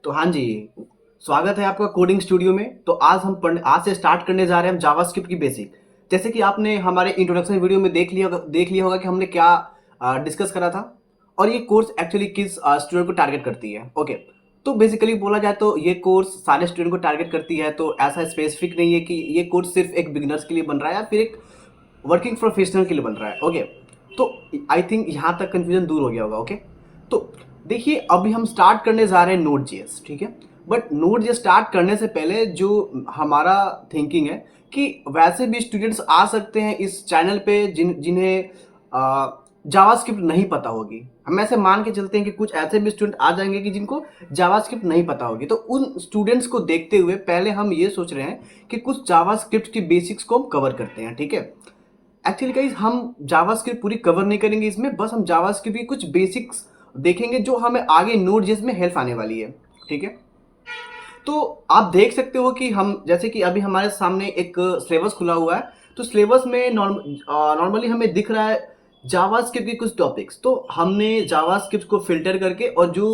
तो हाँ जी, स्वागत है आपका कोडिंग स्टूडियो में। तो आज से स्टार्ट करने जा रहे हैं हम जावास्क्रिप्ट की बेसिक। जैसे कि आपने हमारे इंट्रोडक्शन वीडियो में देख लिया होगा कि हमने क्या डिस्कस करा था, और ये कोर्स एक्चुअली किस स्टूडेंट को टारगेट करती है। ओके, तो बेसिकली बोला जाए तो ये कोर्स सारे स्टूडेंट को टारगेट करती है। तो ऐसा स्पेसिफिक नहीं है कि ये कोर्स सिर्फ एक बिगिनर्स के लिए बन रहा है या फिर एक वर्किंग प्रोफेशनल के लिए बन रहा है। ओके, तो आई थिंक यहाँ तक कन्फ्यूजन दूर हो गया होगा। ओके, तो देखिए अभी हम स्टार्ट करने जा रहे हैं नोड जेएस, ठीक है। बट नोड जेएस स्टार्ट करने से पहले जो हमारा थिंकिंग है कि वैसे भी स्टूडेंट्स आ सकते हैं इस चैनल पे जिन्हें जावास्क्रिप्ट नहीं पता होगी। हम ऐसे मान के चलते हैं कि कुछ ऐसे भी स्टूडेंट आ जाएंगे कि जिनको जावास्क्रिप्ट नहीं पता होगी। तो उन स्टूडेंट्स को देखते हुए पहले हम ये सोच रहे हैं कि कुछ जावास्क्रिप्ट की बेसिक्स को हम कवर करते हैं, ठीक है। एक्चुअली गाइस हम जावास्क्रिप्ट पूरी कवर नहीं करेंगे इसमें, बस हम जावास्क्रिप्ट की कुछ बेसिक्स देखेंगे जो हमें आगे नोड जेएस में हेल्प आने वाली है, ठीक है। तो आप देख सकते हो कि हम जैसे कि अभी हमारे सामने एक सिलेबस खुला हुआ है। तो सिलेबस में नॉर्मली हमें दिख रहा है जावास्क्रिप्ट के कुछ टॉपिक्स। तो हमने जावास्क्रिप्ट को फिल्टर करके और जो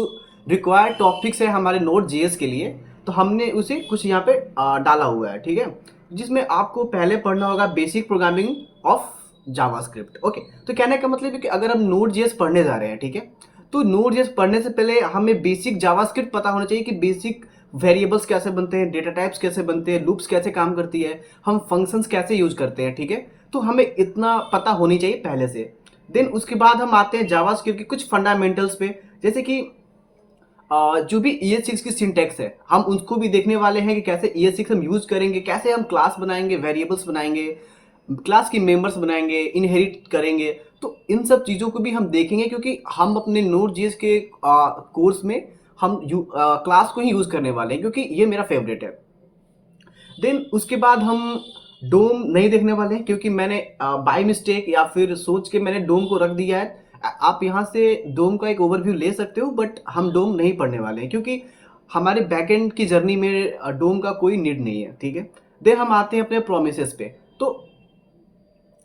रिक्वायर्ड टॉपिक्स है हमारे नोड जेएस के लिए, तो हमने उसे कुछ यहाँ पे डाला हुआ है, ठीक है। जिसमें आपको पहले पढ़ना होगा basic programming of JavaScript. Okay, तो कहने का मतलब है कि अगर हम नोड जेएस पढ़ने जा रहे हैं, ठीक है, तो नोड जेएस पढ़ने से पहले हमें बेसिक जावास्क्रिप्ट पता होना चाहिए कि बेसिक वेरिएबल्स कैसे बनते हैं, डेटा टाइप्स कैसे बनते हैं, लूप्स कैसे काम करती है, हम फंक्शंस कैसे यूज करते हैं, ठीक है। तो हमें इतना पता होनी चाहिए पहले से। देन उसके बाद हम आते हैं जावास्क्रिप्ट की कुछ फंडामेंटल्स पे। जैसे कि जो भी ES6 की सिंटैक्स है हम उसको भी देखने वाले हैं कि कैसे ES6 हम यूज करेंगे, कैसे हम क्लास बनाएंगे, वेरिएबल्स बनाएंगे, क्लास के मेंबर्स बनाएंगे, इनहेरिट करेंगे। तो इन सब चीज़ों को भी हम देखेंगे क्योंकि हम अपने नोड जेएस के कोर्स में हम क्लास को ही यूज़ करने वाले हैं क्योंकि ये मेरा फेवरेट है। देन उसके बाद हम डोम नहीं देखने वाले हैं क्योंकि मैंने बाय मिस्टेक या फिर सोच के मैंने डोम को रख दिया है। आप यहाँ से डोम का एक ओवरव्यू ले सकते हो, बट हम डोम नहीं पढ़ने वाले हैं क्योंकि हमारे बैकएंड की जर्नी में डोम का कोई नीड नहीं है, ठीक है। देन हम आते हैं अपने प्रोमिसेस पे। तो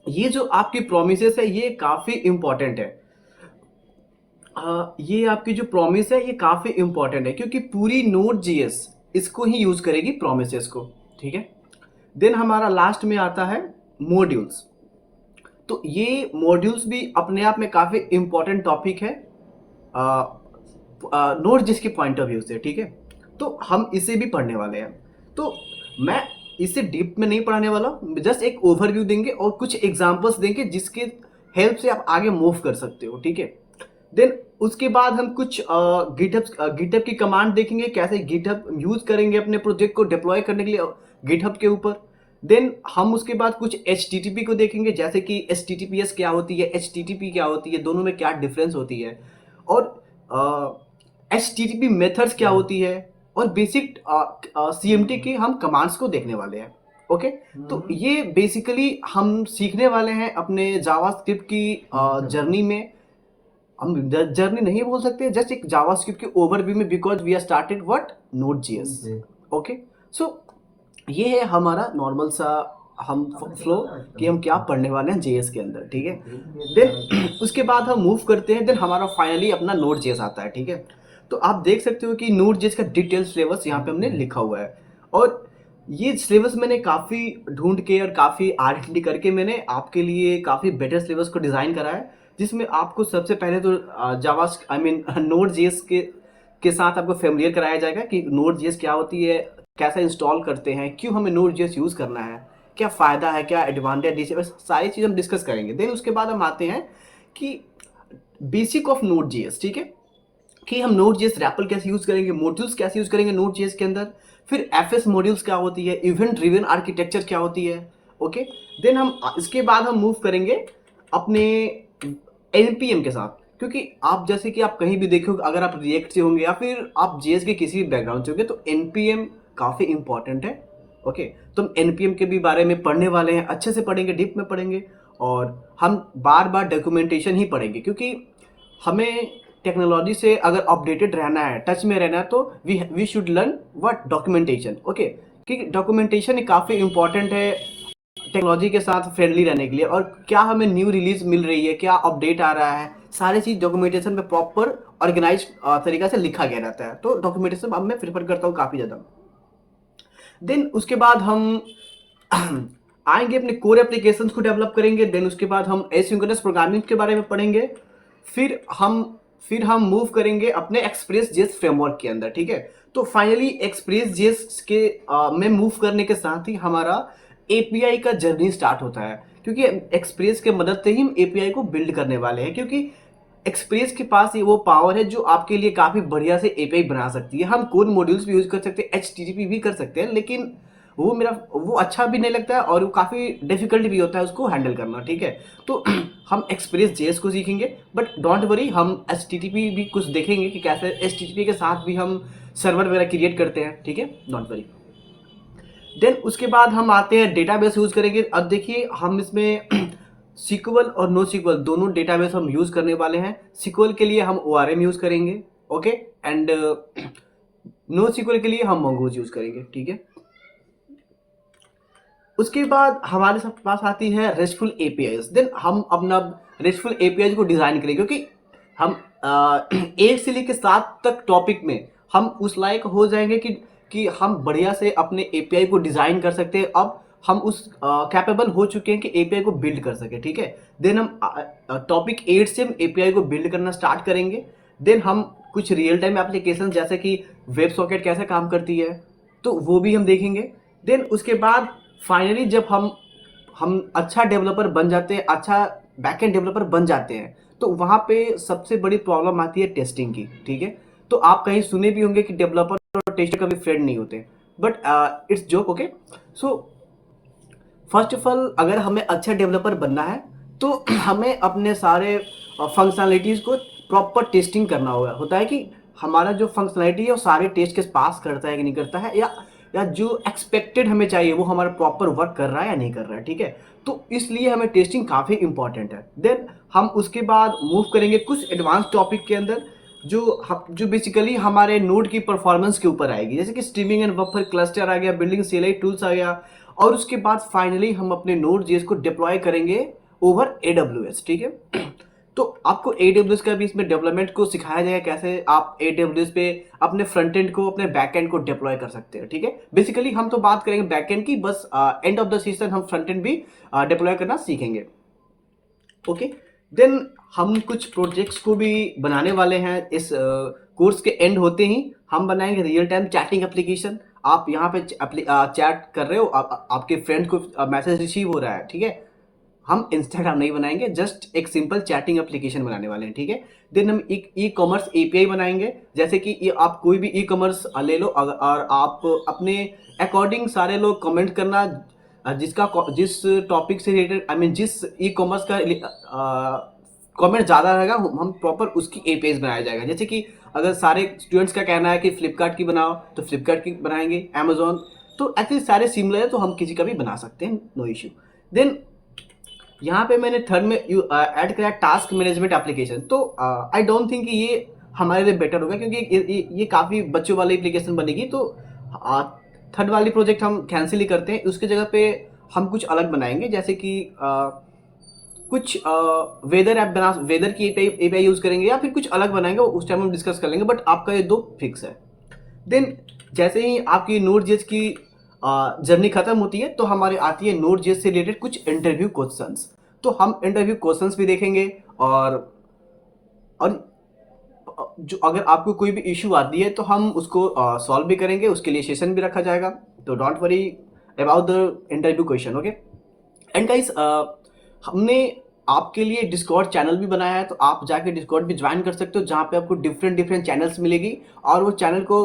ये जो आपकी प्रोमिसेस है ये काफ़ी इंपॉर्टेंट है। ये आपकी जो प्रॉमिस है ये काफ़ी इंपॉर्टेंट है क्योंकि पूरी नोड जेएस इसको ही यूज़ करेगी प्रोमिसेस को, ठीक है। देन हमारा लास्ट में आता है मॉड्यूल्स। तो ये मॉड्यूल्स भी अपने आप में काफ़ी इंपॉर्टेंट टॉपिक है नोड जिसके पॉइंट ऑफ व्यू से, ठीक है। तो हम इसे भी पढ़ने वाले हैं। तो मैं इसे डीप में नहीं पढ़ाने वाला, जस्ट एक ओवरव्यू देंगे और कुछ एग्जांपल्स देंगे जिसके हेल्प से आप आगे मूव कर सकते हो, ठीक है। देन उसके बाद हम कुछ गिटहब की कमांड देखेंगे, कैसे गिटहब यूज करेंगे अपने प्रोजेक्ट को डिप्लॉय करने के लिए गिटहब के ऊपर। देन हम उसके बाद कुछ HTTP को देखेंगे, जैसे कि HTTPS क्या होती है, HTTP क्या होती है, दोनों में क्या डिफरेंस होती है, और HTTP मेथड्स क्या होती है, और बेसिक CMT के हम कमांड्स को देखने वाले हैं। ओके, तो ये बेसिकली हम सीखने वाले हैं अपने जावास्क्रिप्ट की जर्नी में। हम जर्नी नहीं बोल सकते, जस्ट एक जावास्क्रिप्ट के ओवरव्यू में, because we are started what node JS. Okay, so ये है हमारा नॉर्मल सा हम फ्लो कि हम क्या पढ़ने वाले हैं जेएस के अंदर, ठीक है। देन उसके बाद हम मूव करते हैं, देन हमारा फाइनली अपना नोड जेएस आता है, ठीक है। तो आप देख सकते हो कि नोड जेएस का डिटेल सिलेबस यहाँ पे हमने लिखा हुआ है, और ये सिलेबस मैंने काफ़ी ढूंढ के और काफ़ी R&D करके मैंने आपके लिए काफ़ी बेटर सिलेबस को डिज़ाइन करा है, जिसमें आपको सबसे पहले तो जावा नोड जेएस के साथ आपको फेमिलियर कराया जाएगा कि नोड जेएस क्या होती है, कैसे इंस्टॉल करते हैं, क्यों हमें नोड जेएस यूज़ करना है, क्या फ़ायदा है, क्या एडवांटेज है, सारी चीज़ हम डिस्कस करेंगे। देन उसके बाद हम आते हैं कि बेसिक ऑफ नोड जेएस, ठीक है, कि हम नोड जेएस रैपल कैसे यूज़ करेंगे, मॉड्यूल्स कैसे यूज़ करेंगे नोड जेएस के अंदर, फिर FS मॉड्यूल्स क्या होती है, इवेंट ड्रिवन आर्किटेक्चर क्या होती है। ओके, देन हम इसके बाद हम मूव करेंगे अपने NPM के साथ, क्योंकि आप जैसे कि आप कहीं भी देखोगे, अगर आप रिएक्ट से होंगे या फिर आप जेएस के किसी भी बैकग्राउंड से होंगे, तो NPM काफ़ी इंपॉर्टेंट है। ओके, तो हम NPM के भी बारे में पढ़ने वाले हैं, अच्छे से पढ़ेंगे, डीप में पढ़ेंगे, और हम बार बार डॉक्यूमेंटेशन ही पढ़ेंगे क्योंकि हमें टेक्नोलॉजी से अगर अपडेटेड रहना है, टच में रहना है, तो we should learn what documentation. Okay, क्योंकि डॉक्यूमेंटेशन काफ़ी इंपॉर्टेंट है टेक्नोलॉजी के साथ फ्रेंडली रहने के लिए, और क्या हमें न्यू रिलीज मिल रही है, क्या अपडेट आ रहा है, सारी चीज़ डॉक्यूमेंटेशन में प्रॉपर ऑर्गेनाइज तरीका से लिखा गया रहता है। तो डॉक्यूमेंटेशन अब मैं प्रेफर करता हूँ काफ़ी ज़्यादा। देन उसके बाद हम आएंगे अपने कोर एप्लीकेशंस को डेवलप करेंगे। देन उसके बाद हम एसिंक्रोनस प्रोग्रामिंग के बारे में पढ़ेंगे। फिर हम मूव करेंगे अपने एक्सप्रेस जेएस फ्रेमवर्क के अंदर, ठीक है। तो फाइनली एक्सप्रेस जेएस के में मूव करने के साथ ही हमारा एपीआई का जर्नी स्टार्ट होता है, क्योंकि एक्सप्रेस के मदद से ही हम एपीआई को बिल्ड करने वाले हैं। क्योंकि एक्सप्रेस के पास ये वो पावर है जो आपके लिए काफ़ी बढ़िया से एपीआई बना सकती है। हम कोड मॉड्यूल्स भी यूज़ कर सकते हैं, एचटीटीपी भी कर सकते हैं, लेकिन वो अच्छा भी नहीं लगता है और वो काफ़ी डिफिकल्ट भी होता है उसको हैंडल करना, ठीक है। तो हम एक्सप्रेस जेएस को सीखेंगे, बट डोंट वरी, हम एचटीटीपी भी कुछ देखेंगे कि कैसे एचटीटीपी के साथ भी हम सर्वर वगैरह क्रिएट करते हैं, ठीक है, डोंट वरी। देन उसके बाद हम आते हैं डेटाबेस यूज़ करेंगे। अब देखिए हम इसमें सिक्वल और नो सिक्वल दोनों डेटाबेस हम यूज़ करने वाले हैं। सिक्वल के लिए हम ORM यूज़ करेंगे, ओके, एंड नो सिक्वल के लिए हम mongoose यूज़ करेंगे, ठीक है। उसके बाद हमारे साथ पास आती है रेस्टफुल एपीआईज। देन हम अपना रेस्टफुल एपीआईज को डिज़ाइन करेंगे, क्योंकि हम 1 से लेकर 7 तक टॉपिक में हम उस लायक हो जाएंगे कि हम बढ़िया से अपने एपीआई को डिज़ाइन कर सकते हैं। अब हम उस कैपेबल हो चुके हैं कि एपीआई को बिल्ड कर सके, ठीक है। देन हम टॉपिक 8 से हम एपीआई को बिल्ड करना स्टार्ट करेंगे। देन हम कुछ रियल टाइम एप्लीकेशन जैसे कि वेब सॉकेट कैसे काम करती है, तो वो भी हम देखेंगे। देन उसके बाद फाइनली जब हम अच्छा डेवलपर बन जाते हैं, अच्छा बैकएंड डेवलपर बन जाते हैं, तो वहाँ पे सबसे बड़ी प्रॉब्लम आती है टेस्टिंग की, ठीक है। तो आप कहीं सुने भी होंगे कि डेवलपर और टेस्टर कभी फ्रेंड नहीं होते, but it's joke, okay. So first of all, अगर हमें अच्छा डेवलपर बनना है तो हमें अपने सारे फंक्शनलिटीज़ को प्रॉपर टेस्टिंग करना होता है कि हमारा जो फंक्शनलिटी है वो सारे टेस्ट के पास करता है कि नहीं करता है, या जो एक्सपेक्टेड हमें चाहिए वो हमारा प्रॉपर वर्क कर रहा है या नहीं कर रहा है, ठीक है। तो इसलिए हमें टेस्टिंग काफ़ी इंपॉर्टेंट है। देन हम उसके बाद मूव करेंगे कुछ एडवांस टॉपिक के अंदर जो बेसिकली हमारे नोड की परफॉर्मेंस के ऊपर आएगी, जैसे कि स्ट्रीमिंग एंड बफर क्लस्टर आ गया, बिल्डिंग CLI टूल्स आ गया, और उसके बाद फाइनली हम अपने Node.js को डिप्लॉय करेंगे ओवर AWS, ठीक है। तो आपको AWS का भी इसमें डेवलपमेंट को सिखाया जाएगा, कैसे आप AWS पे अपने फ्रंट एंड को, अपने बैक एंड को डिप्लॉय कर सकते हैं, ठीक है। बेसिकली हम तो बात करेंगे बैक एंड की, बस एंड ऑफ द सीजन हम फ्रंट एंड भी डिप्लॉय करना सीखेंगे, ओके। देन हम कुछ प्रोजेक्ट्स को भी बनाने वाले हैं इस कोर्स के एंड होते ही। हम बनाएंगे रियल टाइम चैटिंग एप्लीकेशन। आप यहाँ पे चैट कर रहे हो, आपके फ्रेंड को मैसेज रिसीव हो रहा है, ठीक है। हम इंस्टाग्राम नहीं बनाएंगे, जस्ट एक सिंपल चैटिंग एप्लीकेशन बनाने वाले हैं, ठीक है। देन हम एक ई-कॉमर्स API बनाएंगे, जैसे कि ये आप कोई भी ई-कॉमर्स ले लो और आप अपने अकॉर्डिंग सारे लोग कमेंट करना, जिस टॉपिक से रिलेटेड, आई मीन जिस ई-कॉमर्स का कमेंट ज़्यादा रहेगा, हम प्रॉपर उसकी APIs बनाया जाएगा। जैसे कि अगर सारे स्टूडेंट्स का कहना है कि फ्लिपकार्ट की बनाओ तो फ्लिपकार्ट की बनाएंगे, अमेजोन, तो ऐसे सारे सिमिलर है तो हम किसी का भी बना सकते हैं, नो इश्यू। देन यहाँ पे मैंने थर्ड में ऐड करा टास्क मैनेजमेंट एप्लीकेशन। तो आई डोंट थिंक कि ये हमारे लिए बेटर होगा, क्योंकि ये काफ़ी बच्चों वाली एप्लीकेशन बनेगी। तो थर्ड वाली प्रोजेक्ट हम कैंसिल ही करते हैं, उसके जगह पे हम कुछ अलग बनाएंगे, जैसे कि कुछ वेदर ऐप बना, वेदर की API यूज़ करेंगे, या फिर कुछ अलग बनाएंगे, उस टाइम हम डिस्कस कर लेंगे, बट आपका ये 2 फिक्स है। देन जैसे ही आपकी Node.js की जर्नी खत्म होती है तो हमारे आती है Node.js से रिलेटेड कुछ इंटरव्यू क्वेश्चंस। तो हम इंटरव्यू क्वेश्चंस भी देखेंगे, और जो अगर आपको कोई भी इशू आती है तो हम उसको सॉल्व भी करेंगे, उसके लिए सेशन भी रखा जाएगा। तो don't worry about the interview question, okay. And guys, हमने आपके लिए डिस्कॉर्ड चैनल भी बनाया है, तो आप जाके डिस्कॉर्ड भी ज्वाइन कर सकते हो, जहाँ पे आपको डिफरेंट चैनल्स मिलेगी, और वो चैनल को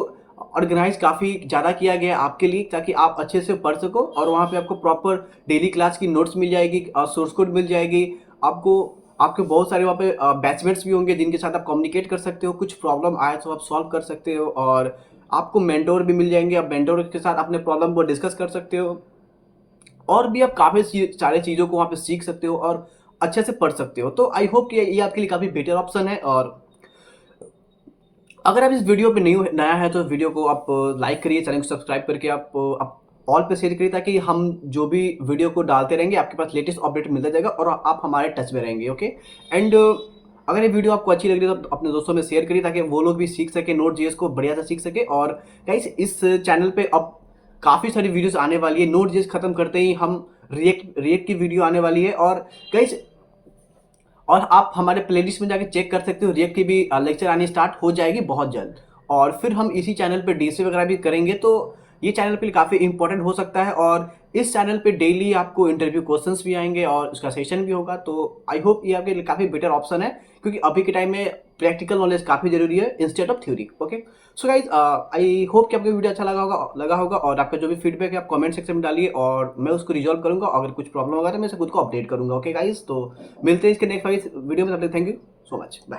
ऑर्गेनाइज काफ़ी ज़्यादा किया गया है आपके लिए, ताकि आप अच्छे से पढ़ सको, और वहाँ पे आपको प्रॉपर डेली क्लास की नोट्स मिल जाएगी और सोर्स कोड मिल जाएगी आपको। आपके बहुत सारे वहाँ पे बैचमेट्स भी होंगे जिनके साथ आप कम्युनिकेट कर सकते हो, कुछ प्रॉब्लम आए तो आप सॉल्व कर सकते हो, और आपको मेंटोर भी मिल जाएंगे, आप मेंटोर के साथ अपने प्रॉब्लम को डिस्कस कर सकते हो, और भी आप काफ़ी सारे चीज़ों को वहाँ पे सीख सकते हो और अच्छे से पढ़ सकते हो। तो आई होप कि ये आपके लिए काफ़ी बेटर ऑप्शन है। और अगर आप इस वीडियो पे नया है तो वीडियो को आप लाइक करिए, चैनल को सब्सक्राइब करके आप ऑल पे शेयर करिए, ताकि हम जो भी वीडियो को डालते रहेंगे आपके पास लेटेस्ट अपडेट मिलता जाएगा और आप हमारे टच में रहेंगे, ओके। एंड अगर ये वीडियो आपको अच्छी लग रही है तो अपने दोस्तों में शेयर करिए ताकि वो लोग भी सीख सके, Node.js को बढ़िया से सीख सके। और गाइस इस चैनल पे अब काफ़ी सारी वीडियोस आने वाली है। Node.js खत्म करते ही हम रिएक्ट की वीडियो आने वाली है। और गाइस और आप हमारे प्लेलिस्ट में जाके चेक कर सकते हो, रिएक्ट की भी लेक्चर आनी स्टार्ट हो जाएगी बहुत जल्द। और फिर हम इसी चैनल पे डीसी वगैरह भी करेंगे, तो ये चैनल पे काफ़ी इंपॉर्टेंट हो सकता है। और इस चैनल पे डेली आपको इंटरव्यू क्वेश्चंस भी आएंगे और उसका सेशन भी होगा। तो आई होप ये आपके लिए काफ़ी बेटर ऑप्शन है, क्योंकि अभी के टाइम में प्रैक्टिकल नॉलेज काफ़ी जरूरी है instead of theory. Okay, so guys I hope कि आपको वीडियो अच्छा लगा होगा। और आपका जो भी फीडबैक है आप कमेंट सेक्शन में डालिए और मैं उसको रिजॉल्व करूंगा। अगर कुछ प्रॉब्लम होगा तो मैं इसे खुद को अपडेट करूंगा। ओके गाइज, तो मिलते हैं इसके नेक्स्ट वीडियो में। तब तक thank you so much, bye.